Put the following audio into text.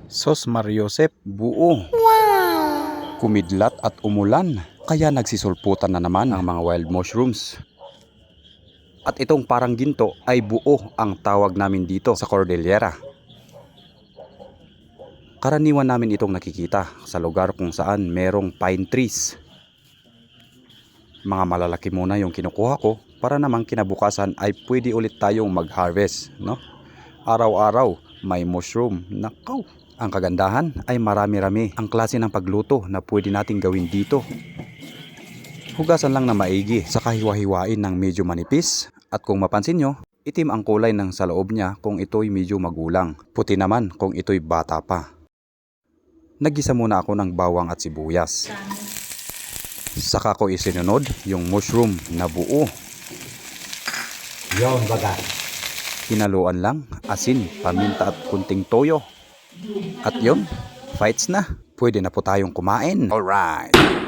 Sos Mariosep buo. Kumidlat at umulan, kaya nagsisulputan na naman ang mga wild mushrooms. At itong parang ginto ay buo ang tawag namin dito sa Cordillera. Karaniwan namin itong nakikita sa lugar kung saan merong pine trees. Mga malalaki muna yung kinukuha ko para namang kinabukasan ay pwede ulit tayong mag-harvest, no? Araw-araw may mushroom. Nakaw! Ang kagandahan ay marami-rami ang klase ng pagluto na pwede nating gawin dito. Hugasan lang na maigi saka hiwa-hiwain ng medyo manipis. At kung mapansin nyo, itim ang kulay ng sa loob niya kung ito'y medyo magulang. Puti naman kung ito'y bata pa. Naggisa muna ako ng bawang at sibuyas. Saka ko isinunod yung mushroom na buo. Yon baga. Hinaluan lang, asin, paminta at kunting toyo. At yun, fights na. Pwede na po tayong kumain. Alright!